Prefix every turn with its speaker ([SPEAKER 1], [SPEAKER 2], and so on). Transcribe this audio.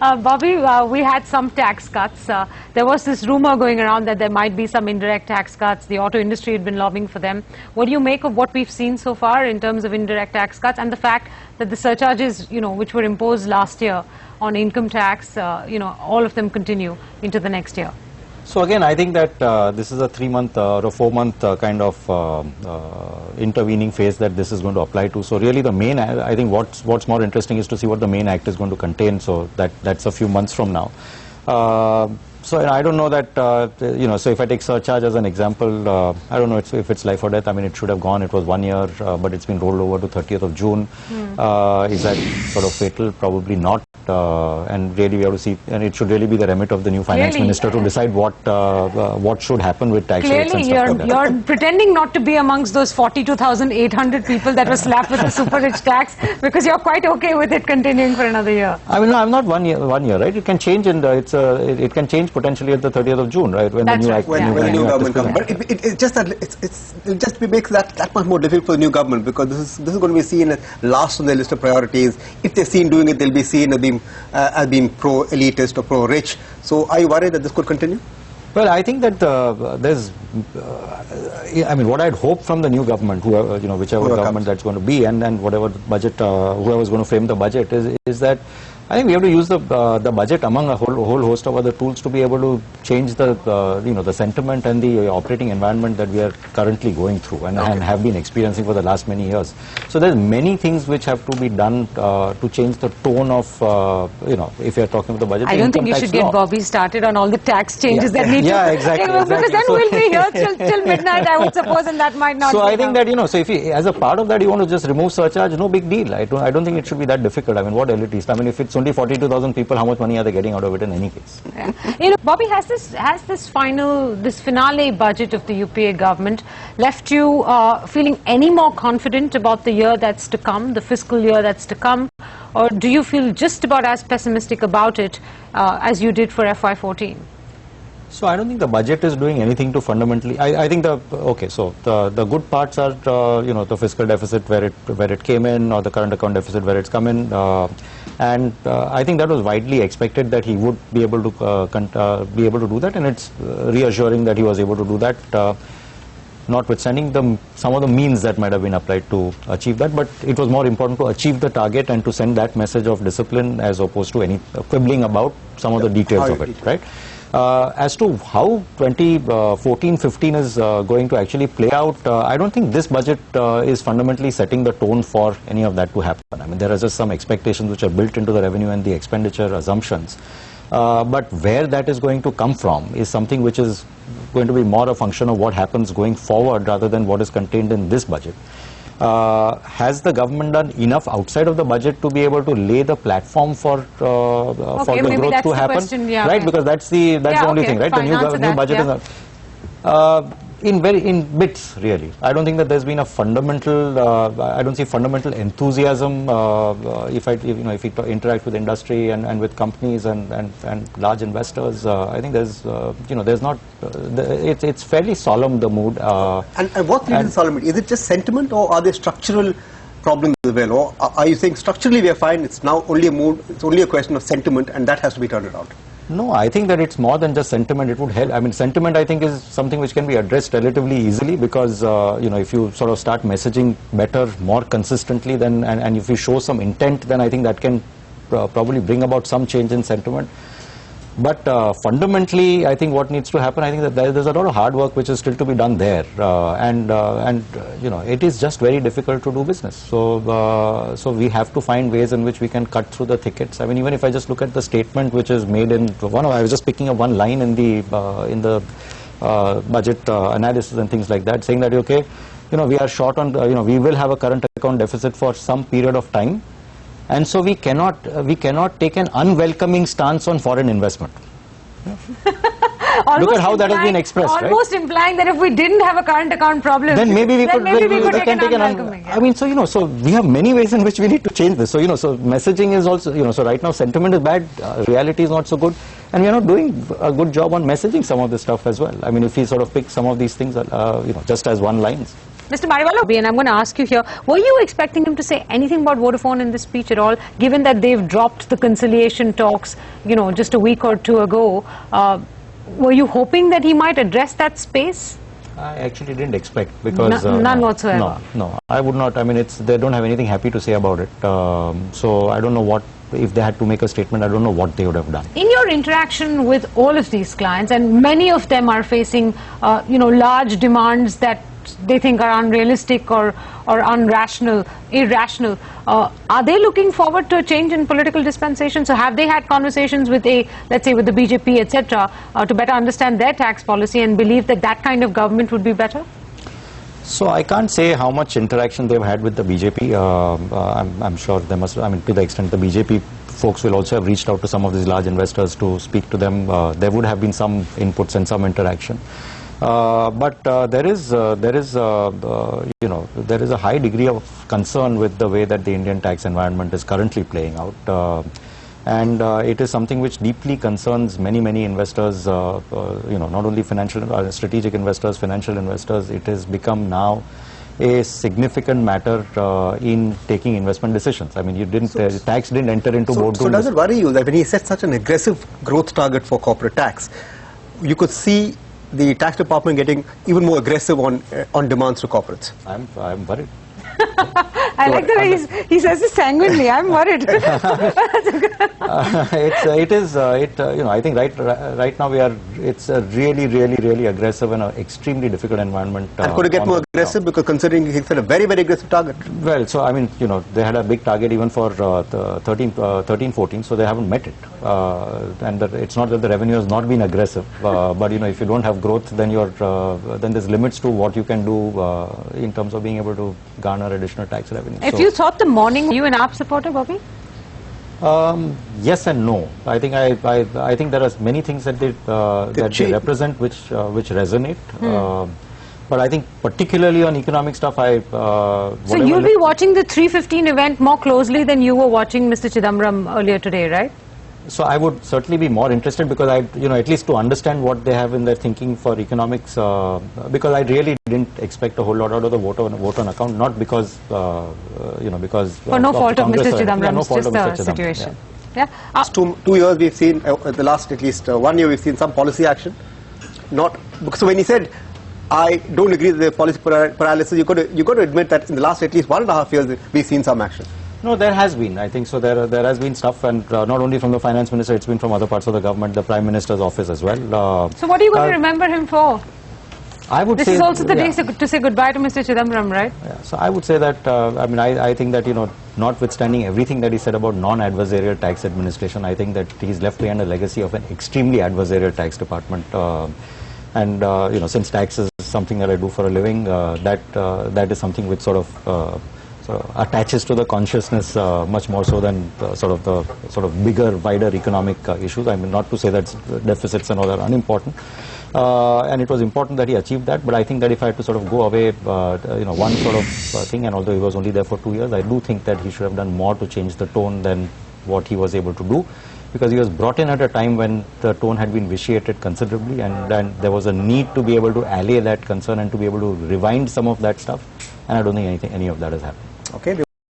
[SPEAKER 1] Bobby, we had some tax cuts. There was this rumor going around that there might be some indirect tax cuts. The auto industry had been lobbying for them. What do you make of what we've seen so far in terms of indirect tax cuts and the fact that the surcharges, which were imposed last year on income tax, all of them continue into the next year?
[SPEAKER 2] So again, I think that this is a 3-month or a 4-month kind of intervening phase that this is going to apply to. So really the main, I think what's more interesting is to see what the main act is going to contain. So that's a few months from now. So I don't know that, so if I take surcharge as an example, I don't know if it's life or death. I mean, it should have gone. It was 1 year, but it's been rolled over to 30th of June. Is that sort of fatal? Probably not. And really we have to see, and it should really be the remit of the new finance minister to decide what should happen with tax rates and stuff like that.
[SPEAKER 1] You're pretending not to be amongst those 42,800 people that were slapped with the super rich tax because you're quite okay with it continuing for another year.
[SPEAKER 2] I mean, no, I'm not 1 year, right? It can change and it can change potentially at the 30th of June, right? When the new act,
[SPEAKER 3] when the new government comes. But it just makes that much more difficult for the new government, because this is going to be seen as last on their list of priorities. If they're seen doing it, they'll be seen as being pro-elitist or pro-rich. So are you worried that this could continue?
[SPEAKER 2] Well, I think that there's, I mean, what I'd hope from the new government, whoever, whichever government that's going to be, and whatever budget, whoever's going to frame the budget, is that I think we have to use the budget among a whole host of other tools to be able to change the sentiment and the operating environment that we are currently going through and have been experiencing for the last many years. So there's many things which have to be done to change the tone of if you're talking about the budget.
[SPEAKER 1] I don't think you should get Bobby started on all the tax changes that need to
[SPEAKER 2] exactly.
[SPEAKER 1] Because then we'll be here till midnight, I would suppose, and that might not.
[SPEAKER 2] So I think that so if you, as a part of that, you want to just remove surcharge, no big deal. I don't think it should be that difficult. I mean, what elitist? I mean, if it's only 42,000 people, how much money are they getting out of it in any case?
[SPEAKER 1] Yeah. Bobby, has this finale budget of the UPA government left you feeling any more confident about the year that's to come, the fiscal year that's to come, or do you feel just about as pessimistic about it as you did for FY14?
[SPEAKER 2] So I don't think the budget is doing anything to fundamentally. I think the good parts are the fiscal deficit where it came in, or the current account deficit where it's come in, and I think that was widely expected that he would be able to do that, and it's reassuring that he was able to do that. Notwithstanding some of the means that might have been applied to achieve that, but it was more important to achieve the target and to send that message of discipline as opposed to any quibbling about some of the details of it, right? As to how 2014-15 is going to actually play out, I don't think this budget is fundamentally setting the tone for any of that to happen. I mean, there are just some expectations which are built into the revenue and the expenditure assumptions. But where that is going to come from is something which is going to be more a function of what happens going forward rather than what is contained in this budget. Has the government done enough outside of the budget to be able to lay the platform for the growth to happen? Question, right, because that's the only thing, right?
[SPEAKER 1] Fine,
[SPEAKER 2] the new budget is not. In bits, really. I don't think that there's been a fundamental. I don't see fundamental enthusiasm. If you interact with industry and with companies and large investors, I think there's not. It's fairly solemn, the mood.
[SPEAKER 3] And what is solemn? Is it just sentiment, or are there structural problems as well? Or are you saying structurally we are fine? It's now only a mood. It's only a question of sentiment, and that has to be turned around.
[SPEAKER 2] No, I think that it's more than just sentiment. It would help. I mean, sentiment, I think, is something which can be addressed relatively easily because, if you sort of start messaging better, more consistently, then, and if you show some intent, then I think that can probably bring about some change in sentiment. But fundamentally, I think what needs to happen, I think that there's a lot of hard work which is still to be done there, and it is just very difficult to do business. So we have to find ways in which we can cut through the thickets. I mean, even if I just look at the statement which is made in I was just picking up one line in the budget analysis and things like that, saying that we are short on we will have a current account deficit for some period of time. And so we cannot take an unwelcoming stance on foreign investment. Look at how that has been expressed,
[SPEAKER 1] almost implying that if we didn't have a current account problem,
[SPEAKER 2] then maybe we could take an unwelcoming. I mean, so we have many ways in which we need to change this. So so messaging is also so right now sentiment is bad, reality is not so good, and we are not doing a good job on messaging some of this stuff as well. I mean, if we sort of pick some of these things, just as one lines.
[SPEAKER 1] Mr. Mariwala, and I'm going to ask you here, were you expecting him to say anything about Vodafone in this speech at all, given that they've dropped the conciliation talks, just a week or two ago? Were you hoping that he might address that space?
[SPEAKER 2] I actually didn't expect, because
[SPEAKER 1] none whatsoever.
[SPEAKER 2] No, I would not. I mean, they don't have anything happy to say about it. So I don't know what, if they had to make a statement, I don't know what they would have done.
[SPEAKER 1] In your interaction with all of these clients, and many of them are facing, large demands that they think are unrealistic or irrational, are they looking forward to a change in political dispensation? So have they had conversations with let's say with the BJP, etc., to better understand their tax policy and believe that that kind of government would be better?
[SPEAKER 2] So I can't say how much interaction they've had with the BJP. I'm sure they must, I mean, to the extent the BJP folks will also have reached out to some of these large investors to speak to them. There would have been some inputs and some interaction. But there is a high degree of concern with the way that the Indian tax environment is currently playing out, and it is something which deeply concerns many investors. Not only financial, strategic investors, financial investors. It has become now a significant matter in taking investment decisions. I mean, tax didn't enter into boardrooms.
[SPEAKER 3] So does it worry you that when he set such an aggressive growth target for corporate tax, you could see the tax department getting even more aggressive on demands to corporates?
[SPEAKER 2] I'm worried.
[SPEAKER 1] I like the way he says it sanguinely. I'm worried.
[SPEAKER 2] I think right now it's a really aggressive and extremely difficult environment.
[SPEAKER 3] And could it get more aggressive, because considering he set a very aggressive target?
[SPEAKER 2] Well, so I mean, they had a big target even for 13-14, so they haven't met it. And it's not that the revenue has not been aggressive, but if you don't have growth, then then there's limits to what you can do in terms of being able to garner additional tax revenue.
[SPEAKER 1] If you thought the morning, you an AAP supporter, Bobby?
[SPEAKER 2] Yes and no. I think I think there are many things that they represent which resonate. But I think particularly on economic stuff,
[SPEAKER 1] so you'll be watching the 315 event more closely than you were watching Mr. Chidambaram earlier today, right?
[SPEAKER 2] So I would certainly be more interested, because at least to understand what they have in their thinking for economics, because I really didn't expect a whole lot out of the vote on account, not because because
[SPEAKER 1] for no fault of Mr. Chidambaram,
[SPEAKER 2] no fault
[SPEAKER 1] just
[SPEAKER 2] of Mr.
[SPEAKER 1] the situation.
[SPEAKER 2] Yeah.
[SPEAKER 3] 2 years we've seen, the last at least 1 year we've seen some policy action. So when he said, I don't agree with the policy paralysis, you got to admit that in the last at least 1.5 years we've seen some action.
[SPEAKER 2] No, there has been. I think so. There has been stuff, and not only from the finance minister, it's been from other parts of the government, the prime minister's office as well.
[SPEAKER 1] So what are you going to remember him for?
[SPEAKER 2] I would say
[SPEAKER 1] this is also the day to say goodbye to Mr. Chidambaram, right?
[SPEAKER 2] Yeah. So I would say that I think that notwithstanding everything that he said about non-adversarial tax administration, I think that he's left behind a legacy of an extremely adversarial tax department. And since tax is something that I do for a living, that is something which sort of attaches to the consciousness much more so than the bigger, wider economic issues. I mean, not to say that deficits and all are unimportant, and it was important that he achieved that. But I think that if I had to sort of go away, one sort of thing, and although he was only there for 2 years, I do think that he should have done more to change the tone than what he was able to do, because he was brought in at a time when the tone had been vitiated considerably, and there was a need to be able to allay that concern and to be able to rewind some of that stuff. And I don't think any of that has happened.
[SPEAKER 3] Okay.